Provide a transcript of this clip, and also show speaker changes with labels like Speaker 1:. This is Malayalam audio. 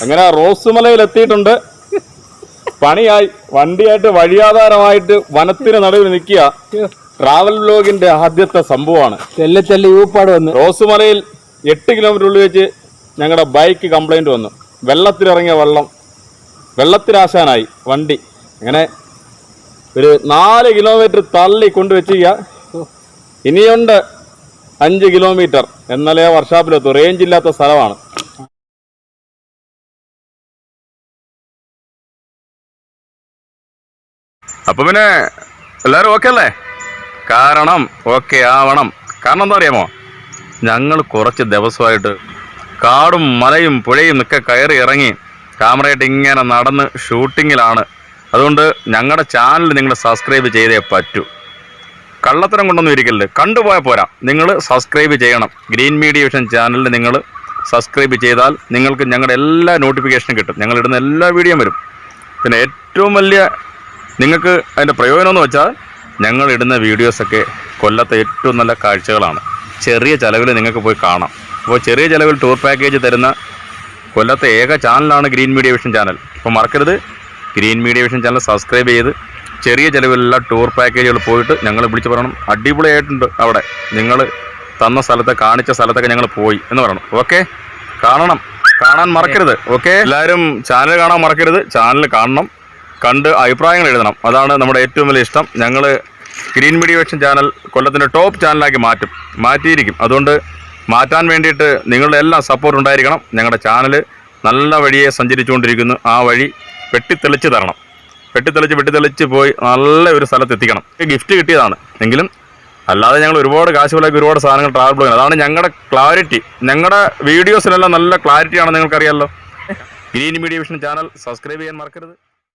Speaker 1: അങ്ങനെ റോസുമലയിൽ എത്തിയിട്ടുണ്ട്. പണിയായി, വണ്ടിയായിട്ട് വഴിയാധാരമായിട്ട് വനത്തിന് നടുവിൽ നിൽക്കുക. ട്രാവൽ വ്ലോഗിന്റെ ആദ്യത്തെ സംഭവമാണ്.
Speaker 2: ഊപ്പാട് വന്നു.
Speaker 1: റോസുമലയിൽ 8 കിലോമീറ്റർ ഉള്ളിൽ വെച്ച് ഞങ്ങളുടെ ബൈക്ക് കംപ്ലൈന്റ് വന്നു. വെള്ളത്തിലിറങ്ങിയ വെള്ളത്തിലാശാനായി വണ്ടി. അങ്ങനെ ഒരു 4 കിലോമീറ്റർ തള്ളി കൊണ്ടുവച്ചിരിക്കുക. ഇനിയുണ്ട് 5 കിലോമീറ്റർ. എന്നാലേ വർക്ക്ഷോപ്പിലെത്തും. റേഞ്ച് ഇല്ലാത്ത സ്ഥലമാണ്. അപ്പൊ പിന്നെ എല്ലാവരും ഓക്കെ അല്ലേ? കാരണം ഓക്കെ ആവണം. കാരണം എന്താ അറിയാമോ, ഞങ്ങൾ കുറച്ച് ദിവസമായിട്ട് കാടും മലയും പുഴയും ഒക്കെ കയറി ഇറങ്ങി ക്യാമറയായിട്ട് ഇങ്ങനെ നടന്ന് ഷൂട്ടിങ്ങിലാണ്. അതുകൊണ്ട് ഞങ്ങളുടെ ചാനൽ നിങ്ങൾ സബ്സ്ക്രൈബ് ചെയ്തേ പറ്റൂ. കള്ളത്തരം കൊണ്ടൊന്നും ഇരിക്കരുത്. കണ്ടുപോയാൽ പോരാ, നിങ്ങൾ സബ്സ്ക്രൈബ് ചെയ്യണം. ഗ്രീൻ മീഡിയ വിഷൻ ചാനലിൽ നിങ്ങൾ സബ്സ്ക്രൈബ് ചെയ്താൽ നിങ്ങൾക്ക് ഞങ്ങളുടെ എല്ലാ നോട്ടിഫിക്കേഷനും കിട്ടും. ഞങ്ങളിടുന്ന എല്ലാ വീഡിയോയും വരും. പിന്നെ ഏറ്റവും വലിയ നിങ്ങൾക്ക് അതിൻ്റെ പ്രയോജനം എന്ന് വെച്ചാൽ ഞങ്ങളിടുന്ന വീഡിയോസൊക്കെ കൊല്ലത്തെ ഏറ്റവും നല്ല കാഴ്ചകളാണ്. ചെറിയ ചിലവിൽ നിങ്ങൾക്ക് പോയി കാണാം. അപ്പോൾ ചെറിയ ചിലവിൽ ടൂർ പാക്കേജ് തരുന്ന കൊല്ലത്തെ ഏക ചാനലാണ് ഗ്രീൻ മീഡിയ വിഷൻ ചാനൽ. അപ്പോൾ മറക്കരുത്, green Media Vision channel subscribe ചെയ്ത് ചെറിയ ചിലവിലുള്ള ടൂർ പാക്കേജുകൾ പോയിട്ട് ഞങ്ങൾ വിളിച്ച് പറയണം അടിപൊളിയായിട്ടുണ്ട് അവിടെ, നിങ്ങൾ തന്ന സ്ഥലത്തെ കാണിച്ച സ്ഥലത്തൊക്കെ ഞങ്ങൾ പോയി എന്ന് പറയണം. ഓക്കെ, കാണാൻ മറക്കരുത്. ഓക്കെ, എല്ലാവരും ചാനൽ കാണാൻ മറക്കരുത്. ചാനൽ കാണണം, കണ്ട് അഭിപ്രായങ്ങൾ എഴുതണം. അതാണ് നമ്മുടെ ഏറ്റവും വലിയ ഇഷ്ടം. ഞങ്ങൾ ഗ്രീൻ മീഡിയ വിഷൻ ചാനൽ കൊല്ലത്തിൻ്റെ ടോപ്പ് ചാനലാക്കി മാറ്റിയിരിക്കും. അതുകൊണ്ട് മാറ്റാൻ വേണ്ടിയിട്ട് നിങ്ങളുടെ എല്ലാം സപ്പോർട്ട് ഉണ്ടായിരിക്കണം. ഞങ്ങളുടെ ചാനൽ നല്ല വഴിയെ സഞ്ചരിച്ചുകൊണ്ടിരിക്കുന്നു. ആ വഴി വെട്ടിത്തെളിച്ച് തരണം. വെട്ടിത്തെളിച്ച് പോയി നല്ല ഒരു സ്ഥലത്ത് എത്തിക്കണം. ഗിഫ്റ്റ് കിട്ടിയതാണ് എങ്കിലും അല്ലാതെ ഞങ്ങൾ ഒരുപാട് കാശ് വിലയ്ക്ക് ഒരുപാട് സാധനങ്ങൾ ട്രാവൽ ബ്ലോഗിൽ. അതാണ് ഞങ്ങളുടെ ക്ലാരിറ്റി. ഞങ്ങളുടെ വീഡിയോസിലെല്ലാം നല്ല ക്ലാരിറ്റിയാണ്, നിങ്ങൾക്കറിയാമല്ലോ. Green Media Vision channel subscribe ചെയ്യാൻ മറക്കരുത്.